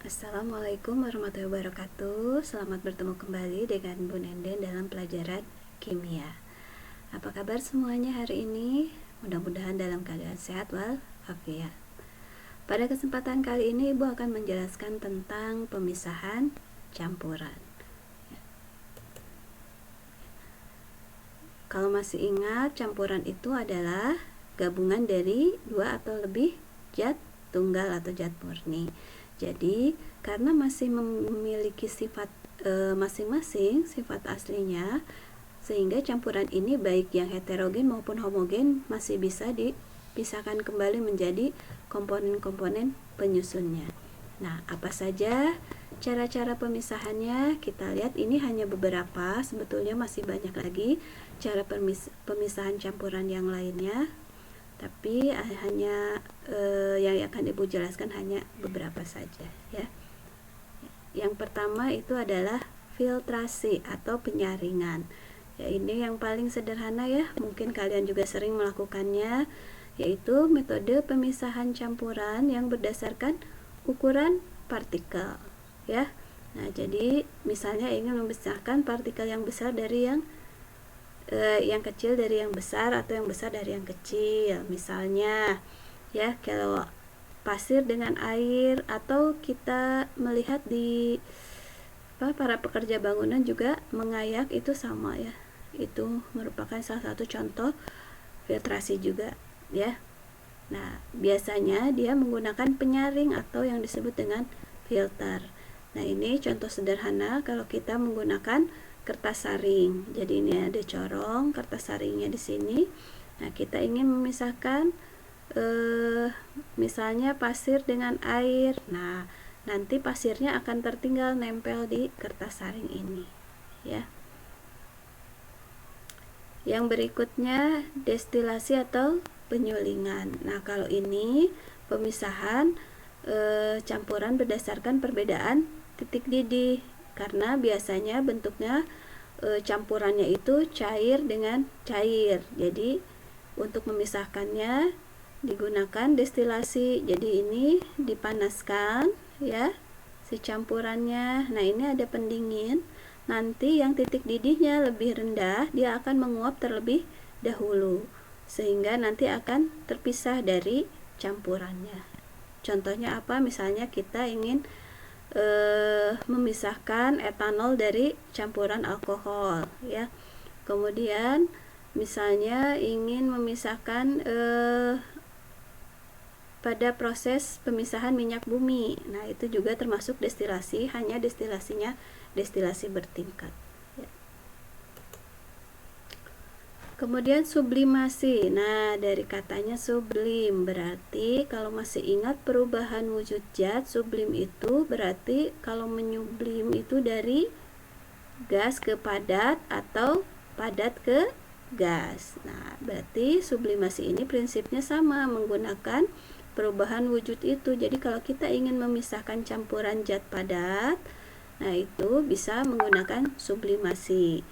Assalamualaikum warahmatullahi wabarakatuh. Selamat bertemu kembali dengan Bu Nenden dalam pelajaran kimia. Apa kabar semuanya hari ini? Mudah-mudahan dalam keadaan sehat walafiat. Pada kesempatan kali ini Ibu akan menjelaskan tentang pemisahan campuran. Kalau masih ingat, campuran itu adalah gabungan dari dua atau lebih zat tunggal atau zat murni. Jadi, karena masih memiliki sifat masing-masing, sifat aslinya, sehingga campuran ini baik yang heterogen maupun homogen masih bisa dipisahkan kembali menjadi komponen-komponen penyusunnya. Nah, apa saja cara-cara pemisahannya? Kita lihat ini hanya beberapa, sebetulnya masih banyak lagi cara pemisahan campuran yang lainnya. Tapi hanya yang akan Ibu jelaskan hanya beberapa saja ya. Yang pertama itu adalah filtrasi atau penyaringan. Ya, ini yang paling sederhana ya, mungkin kalian juga sering melakukannya, yaitu metode pemisahan campuran yang berdasarkan ukuran partikel ya. Nah, jadi misalnya ingin memisahkan partikel yang besar dari yang kecil dari yang besar atau yang besar dari yang kecil, misalnya ya, kalau pasir dengan air, atau kita melihat di para pekerja bangunan juga mengayak, itu sama ya, itu merupakan salah satu contoh filtrasi juga ya. Nah, biasanya dia menggunakan penyaring atau yang disebut dengan filter. Nah, ini contoh sederhana kalau kita menggunakan kertas saring. Jadi ini ada corong kertas saringnya di sini. Nah, kita ingin memisahkan misalnya pasir dengan air. Nah, nanti pasirnya akan tertinggal nempel di kertas saring ini ya. Yang berikutnya destilasi atau penyulingan. Nah, kalau ini pemisahan campuran berdasarkan perbedaan titik didih, karena biasanya bentuknya campurannya itu cair dengan cair. Jadi untuk memisahkannya digunakan destilasi. Jadi ini dipanaskan ya si campurannya. Nah, ini ada pendingin. Nanti yang titik didihnya lebih rendah, dia akan menguap terlebih dahulu, sehingga nanti akan terpisah dari campurannya. Contohnya apa? Misalnya kita ingin memisahkan etanol dari campuran alkohol ya. Kemudian misalnya ingin memisahkan pada proses pemisahan minyak bumi. Nah, itu juga termasuk destilasi, hanya destilasinya destilasi bertingkat ya. Kemudian sublimasi. Nah, dari katanya sublim, berarti kalau masih ingat perubahan wujud zat, sublim itu berarti kalau menyublim itu dari gas ke padat atau padat ke gas. Nah, berarti sublimasi ini prinsipnya sama, menggunakan perubahan wujud itu. Jadi kalau kita ingin memisahkan campuran zat padat, nah itu bisa menggunakan sublimasi.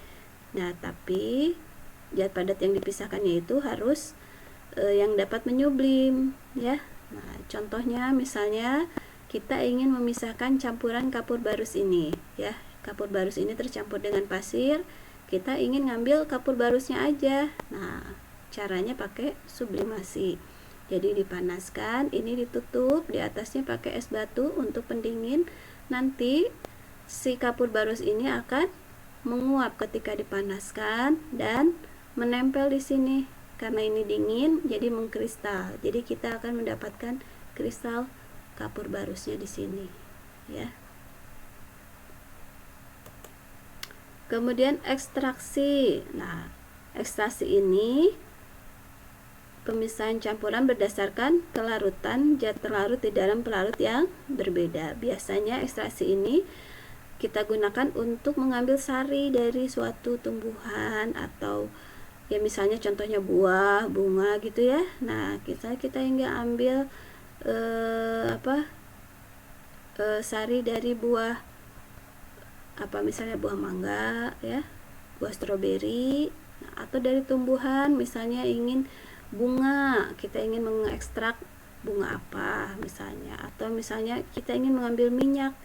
Nah, tapi zat padat yang dipisahkannya itu harus yang dapat menyublim ya. Nah, contohnya misalnya kita ingin memisahkan campuran kapur barus ini ya. Kapur barus ini tercampur dengan pasir, kita ingin ngambil kapur barusnya aja. Nah, caranya pakai sublimasi. Jadi dipanaskan, ini ditutup, di atasnya pakai es batu untuk pendingin. Nanti si kapur barus ini akan menguap ketika dipanaskan dan menempel di sini. Karena ini dingin, jadi mengkristal. Jadi kita akan mendapatkan kristal kapur barusnya di sini, ya. Kemudian ekstraksi. Nah, ekstraksi ini pemisahan campuran berdasarkan kelarutan zat terlarut di dalam pelarut yang berbeda. Biasanya ekstraksi ini kita gunakan untuk mengambil sari dari suatu tumbuhan, atau ya misalnya contohnya buah, bunga gitu ya. Nah, kita ingin ambil sari dari buah misalnya buah mangga ya, buah stroberi, atau dari tumbuhan misalnya ingin bunga, kita ingin mengekstrak bunga apa misalnya, atau misalnya kita ingin mengambil minyak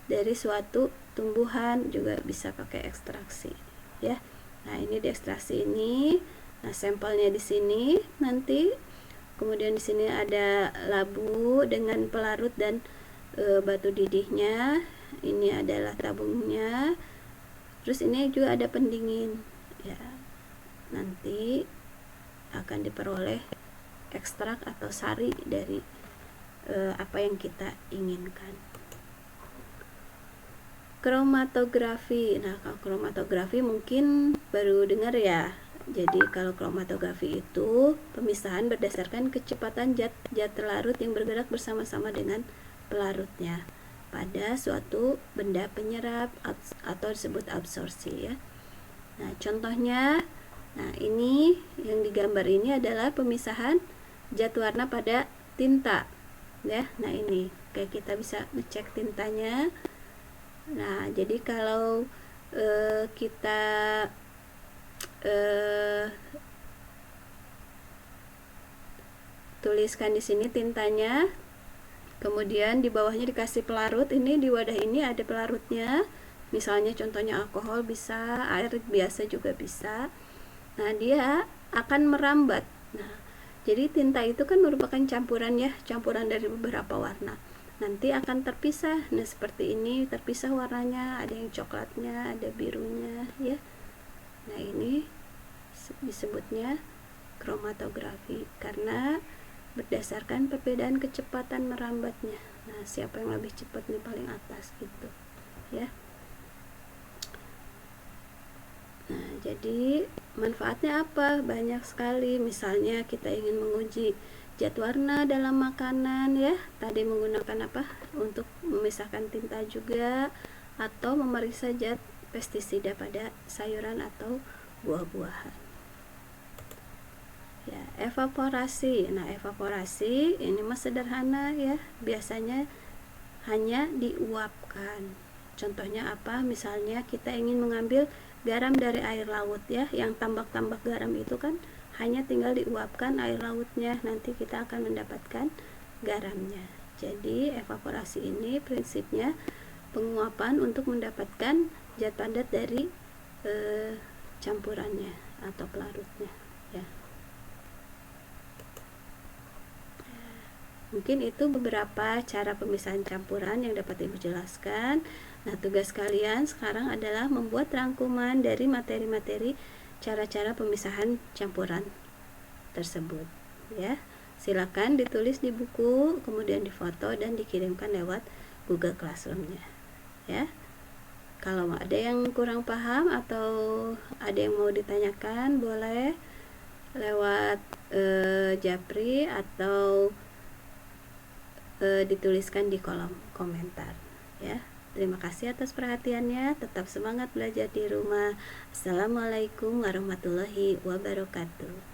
dari suatu tumbuhan juga bisa pakai ekstraksi ya. Nah, ini diekstraksi ini. Nah, sampelnya di sini nanti. Kemudian di sini ada labu dengan pelarut dan batu didihnya. Ini adalah tabungnya. Terus ini juga ada pendingin ya. Nanti akan diperoleh ekstrak atau sari dari apa yang kita inginkan. Kromatografi. Nah, kalau kromatografi mungkin baru dengar ya. Jadi kalau kromatografi itu pemisahan berdasarkan kecepatan zat larut yang bergerak bersama-sama dengan pelarutnya pada suatu benda penyerap atau disebut absorpsi ya. Nah, contohnya, nah ini yang digambar ini adalah pemisahan zat warna pada tinta ya. Nah, ini kayak kita bisa ngecek tintanya. Nah, jadi kalau kita tuliskan di sini tintanya, kemudian di bawahnya dikasih pelarut. Ini di wadah ini ada pelarutnya, misalnya contohnya alkohol bisa, air biasa juga bisa. Nah, dia akan merambat. Nah, jadi tinta itu kan merupakan campuran ya, campuran dari beberapa warna. Nanti akan terpisah. Nah, seperti ini terpisah warnanya, ada yang coklatnya, ada birunya ya. Nah, ini disebutnya kromatografi karena berdasarkan perbedaan kecepatan merambatnya. Nah, siapa yang lebih cepat nih paling atas gitu ya. Nah, jadi manfaatnya apa? Banyak sekali. Misalnya kita ingin menguji zat warna dalam makanan ya. Tadi menggunakan apa? Untuk memisahkan tinta juga, atau memeriksa zat pestisida pada sayuran atau buah-buahan. Ya, evaporasi. Nah, evaporasi ini mah sederhana ya. Biasanya hanya diuapkan. Contohnya apa? Misalnya kita ingin mengambil garam dari air laut ya. Yang tambak-tambak garam itu kan hanya tinggal diuapkan air lautnya. Nanti kita akan mendapatkan garamnya. Jadi, evaporasi ini prinsipnya penguapan untuk mendapatkan zat padat dari campurannya atau pelarutnya ya. Mungkin itu beberapa cara pemisahan campuran yang dapat Ibu jelaskan. Nah, tugas kalian sekarang adalah membuat rangkuman dari materi-materi cara-cara pemisahan campuran tersebut ya. Silakan ditulis di buku, kemudian difoto dan dikirimkan lewat Google Classroom-nya ya. Kalau ada yang kurang paham atau ada yang mau ditanyakan, boleh lewat Japri atau dituliskan di kolom komentar ya. Terima kasih atas perhatiannya. Tetap semangat belajar di rumah. Assalamualaikum warahmatullahi wabarakatuh.